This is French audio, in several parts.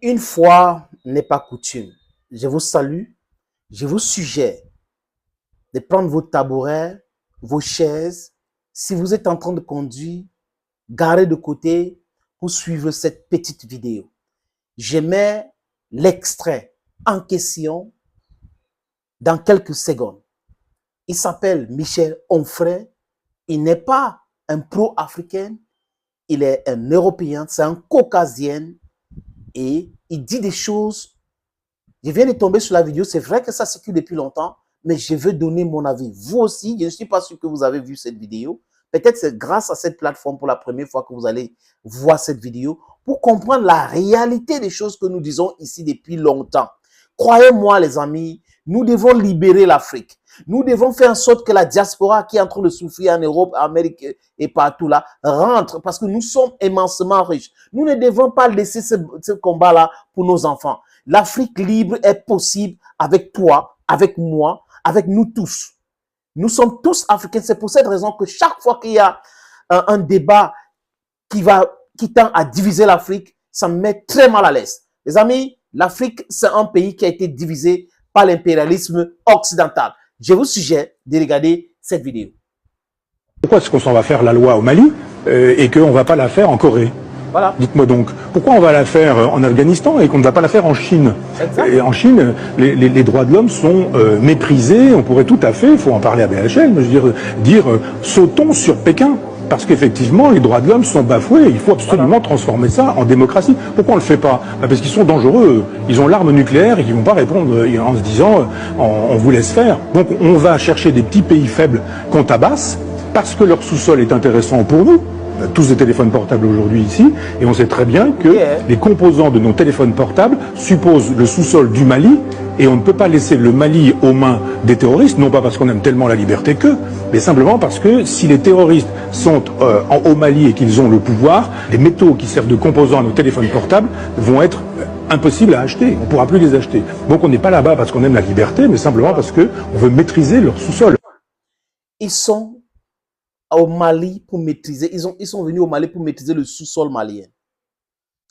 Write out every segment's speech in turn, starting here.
Une fois n'est pas coutume, je vous salue, je vous suggère de prendre vos tabourets, vos chaises. Si vous êtes en train de conduire, garez de côté pour suivre cette petite vidéo. Je mets l'extrait en question dans quelques secondes. Il s'appelle Michel Onfray. Il n'est pas un pro-africain, il est un Européen, c'est un Caucasien et il dit des choses. Je viens de tomber sur la vidéo, c'est vrai que ça circule depuis longtemps, mais je veux donner mon avis. Vous aussi, je ne suis pas sûr que vous avez vu cette vidéo. Peut-être c'est grâce à cette plateforme pour la première fois que vous allez voir cette vidéo pour comprendre la réalité des choses que nous disons ici depuis longtemps. Croyez-moi les amis, nous devons libérer l'Afrique. Nous devons faire en sorte que la diaspora qui est en train de souffrir en Europe, en Amérique et partout là, rentre parce que nous sommes immensément riches. Nous ne devons pas laisser ce combat-là pour nos enfants. L'Afrique libre est possible avec toi, avec moi, avec nous tous. Nous sommes tous africains. C'est pour cette raison que chaque fois qu'il y a un débat qui tend à diviser l'Afrique, ça me met très mal à l'aise. Les amis, l'Afrique, c'est un pays qui a été divisé par l'impérialisme occidental. Je vous suggère de regarder cette vidéo. Pourquoi est-ce qu'on s'en va faire la loi au Mali et qu'on ne va pas la faire en Corée? Voilà. Dites-moi donc, pourquoi on va la faire en Afghanistan et qu'on ne va pas la faire en Chine? Et en Chine, les droits de l'homme sont méprisés. On pourrait tout à fait, il faut en parler à BHL, je veux dire sautons sur Pékin. Parce qu'effectivement, les droits de l'homme sont bafoués. Il faut absolument transformer ça en démocratie. Pourquoi on ne le fait pas? Parce qu'ils sont dangereux. Ils ont l'arme nucléaire et qu'ils ne vont pas répondre en se disant on vous laisse faire. Donc on va chercher des petits pays faibles qu'on tabasse parce que leur sous-sol est intéressant pour nous. On a tous des téléphones portables aujourd'hui ici, et on sait très bien que les composants de nos téléphones portables supposent le sous-sol du Mali, et on ne peut pas laisser le Mali aux mains des terroristes, non pas parce qu'on aime tellement la liberté mais simplement parce que si les terroristes sont au Mali et qu'ils ont le pouvoir, les métaux qui servent de composants à nos téléphones portables vont être impossibles à acheter, on ne pourra plus les acheter. Donc on n'est pas là-bas parce qu'on aime la liberté, mais simplement parce qu'on veut maîtriser leur sous-sol. Ils sont au Mali pour maîtriser, ils sont venus au Mali pour maîtriser le sous-sol malien.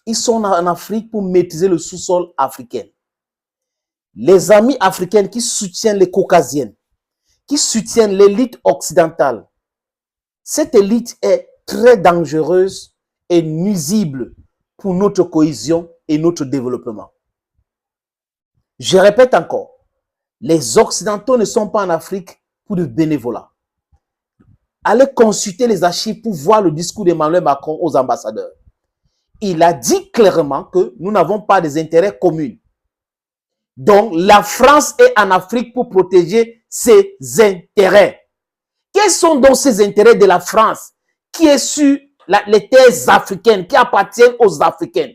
Ils sont en Afrique pour maîtriser le sous-sol africain. Les amis africains qui soutiennent les Caucasiennes, qui soutiennent l'élite occidentale, cette élite est très dangereuse et nuisible pour notre cohésion et notre développement. Je répète encore, les Occidentaux ne sont pas en Afrique pour du bénévolat. Allez consulter les archives pour voir le discours d'Emmanuel Macron aux ambassadeurs. Il a dit clairement que nous n'avons pas des intérêts communs. Donc, la France est en Afrique pour protéger ses intérêts. Quels sont donc ces intérêts de la France qui est sur les terres africaines, qui appartiennent aux Africains?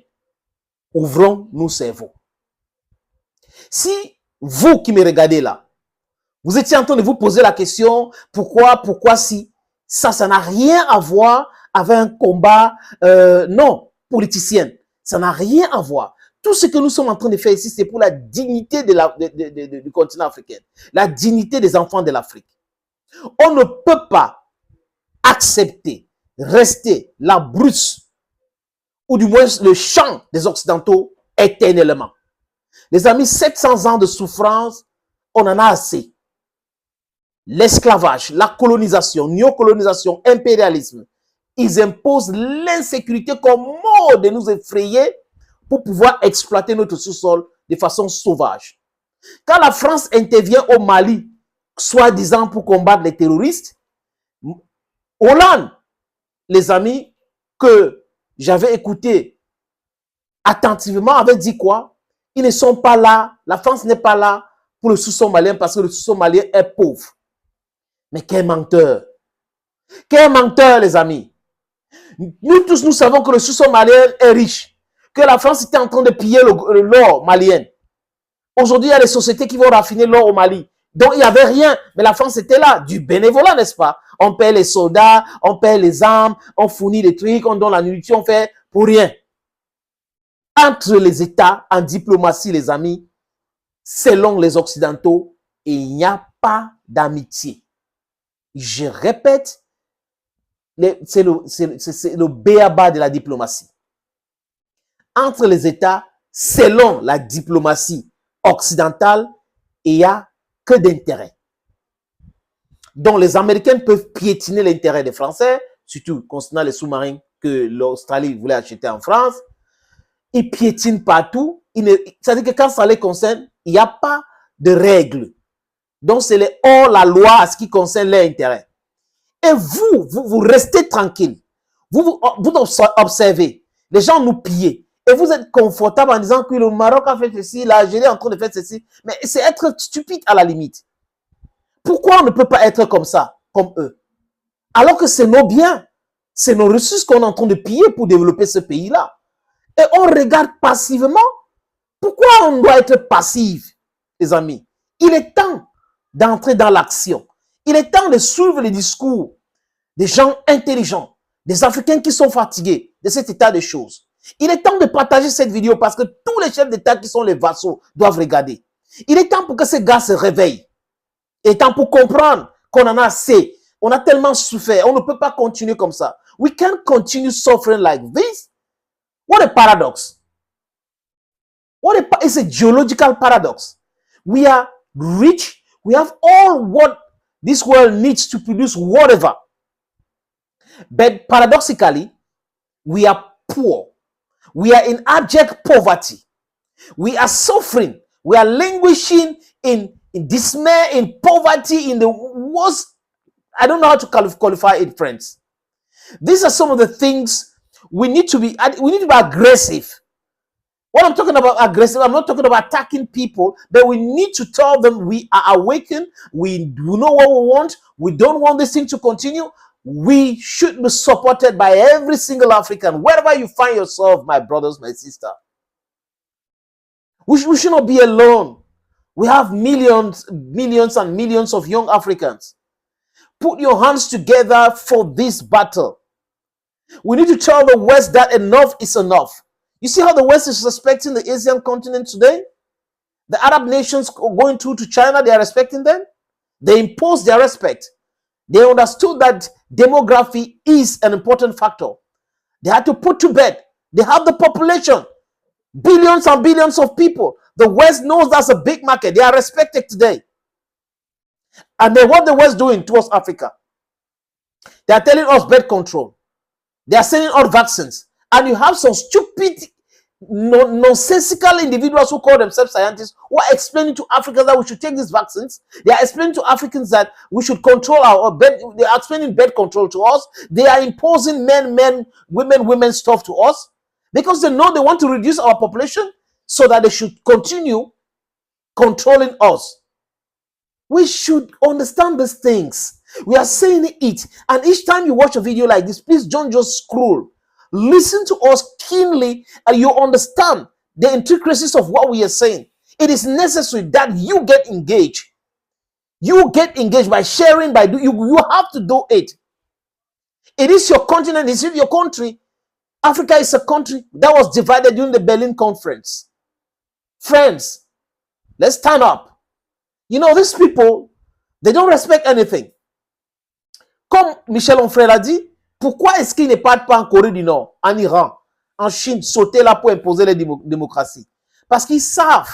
Ouvrons nos cerveaux. Si vous qui me regardez là, vous étiez en train de vous poser la question, pourquoi si? Ça n'a rien à voir avec un combat, non, politicien. Ça n'a rien à voir. Tout ce que nous sommes en train de faire ici, c'est pour la dignité du continent africain, la dignité des enfants de l'Afrique. On ne peut pas accepter, rester la brousse, ou du moins le champ des Occidentaux éternellement. Les amis, 700 ans de souffrance, on en a assez. L'esclavage, la colonisation, néocolonisation, impérialisme, ils imposent l'insécurité comme mode de nous effrayer pour pouvoir exploiter notre sous-sol de façon sauvage. Quand la France intervient au Mali, soi-disant pour combattre les terroristes, Hollande, les amis que j'avais écoutés attentivement, avait dit quoi? Ils ne sont pas là, la France n'est pas là pour le sous-sol malien parce que le sous-sol malien est pauvre. Mais quel menteur! Quel menteur, les amis! Nous tous, nous savons que le sous-sol malien est riche, que la France était en train de piller l'or malien. Aujourd'hui, il y a des sociétés qui vont raffiner l'or au Mali. Donc, il n'y avait rien, mais la France était là, du bénévolat, n'est-ce pas? On paie les soldats, on paie les armes, on fournit des trucs, on donne la nourriture, on fait pour rien. Entre les États, en diplomatie, les amis, selon les Occidentaux, il n'y a pas d'amitié. Je répète, c'est le b.a.-ba de la diplomatie. Entre les États, selon la diplomatie occidentale, il n'y a que d'intérêt. Donc, les Américains peuvent piétiner l'intérêt des Français, surtout concernant les sous-marins que l'Australie voulait acheter en France. Ils piétinent partout. C'est-à-dire que quand ça les concerne, il n'y a pas de règles. Donc, c'est hors la loi à ce qui concerne leur intérêt. Et vous restez tranquille. Vous observez. Les gens nous pillent. Et vous êtes confortable en disant que le Maroc a fait ceci, l'Algérie est en train de faire ceci. Mais c'est être stupide à la limite. Pourquoi on ne peut pas être comme ça, comme eux? Alors que c'est nos biens, c'est nos ressources qu'on est en train de piller pour développer ce pays-là. Et on regarde passivement. Pourquoi on doit être passif, les amis? Il est temps d'entrer dans l'action. Il est temps de suivre les discours des gens intelligents, des Africains qui sont fatigués de cet état de choses. Il est temps de partager cette vidéo parce que tous les chefs d'État qui sont les vassaux doivent regarder. Il est temps pour que ces gars se réveillent. Il est temps pour comprendre qu'on en a assez. On a tellement souffert. On ne peut pas continuer comme ça. We can't continue suffering like this. What a paradox. It's a geological paradox. We are rich. We have all what this world needs to produce whatever. But paradoxically, we are poor. We are in abject poverty. We are suffering. We are languishing in dismay, in poverty, in the worst. I don't know how to qualify it, friends. These are some of the things we need to be aggressive. When I'm talking about aggressive, I'm not talking about attacking people, but we need to tell them we are awakened. We know what we want. We don't want this thing to continue. We should be supported by every single African, wherever you find yourself, my brothers, my sister. We should not be alone. We have millions and millions of young Africans. Put your hands together for this battle. We need to tell the West that enough is enough. You see how the West is respecting the Asian continent today? The Arab nations going through to China, they are respecting them. They impose their respect. They understood that demography is an important factor. They had to put to bed. They have the population. Billions and billions of people. The West knows that's a big market. They are respected today. And then what the West doing towards Africa? They are telling us birth control. They are sending out vaccines. And you have some stupid, nonsensical individuals who call themselves scientists who are explaining to Africans that we should take these vaccines. They are explaining to Africans that we should control our bed. They are explaining birth control to us. They are imposing men, women stuff to us because they know they want to reduce our population so that they should continue controlling us. We should understand these things. We are saying it. And each time you watch a video like this, please don't just scroll. Listen to us keenly and you understand the intricacies of what we are saying. It is necessary that you get engaged. You get engaged by sharing, you have to do it. It is your continent, it is your country. Africa is a country that was divided during the Berlin Conference. Friends, let's stand up. You know, these people, they don't respect anything. Comme Michel Onfray l'a dit, pourquoi est-ce qu'ils ne partent pas en Corée du Nord, en Iran, en Chine, sauter là pour imposer les démocraties? Parce qu'ils savent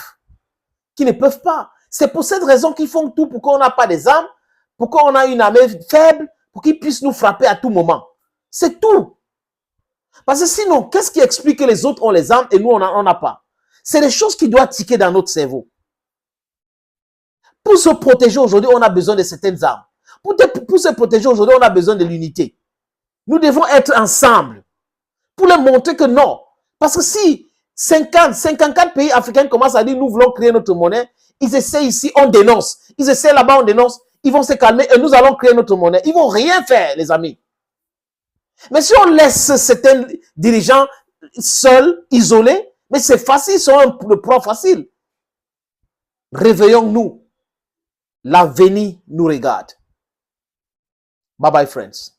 qu'ils ne peuvent pas. C'est pour cette raison qu'ils font tout pour qu'on n'a pas des armes, pour qu'on a une armée faible, pour qu'ils puissent nous frapper à tout moment. C'est tout. Parce que sinon, qu'est-ce qui explique que les autres ont les armes et nous, on n'en a pas? C'est des choses qui doivent tiquer dans notre cerveau. Pour se protéger aujourd'hui, on a besoin de certaines armes. Pour se protéger aujourd'hui, on a besoin de l'unité. Nous devons être ensemble pour leur montrer que non. Parce que si 54 pays africains commencent à dire nous voulons créer notre monnaie, ils essaient ici, on dénonce. Ils essaient là-bas, on dénonce. Ils vont se calmer et nous allons créer notre monnaie. Ils vont rien faire, les amis. Mais si on laisse certains dirigeants seuls, isolés, mais c'est facile, ils sont le proie facile. Réveillons-nous. L'avenir nous regarde. Bye bye, friends.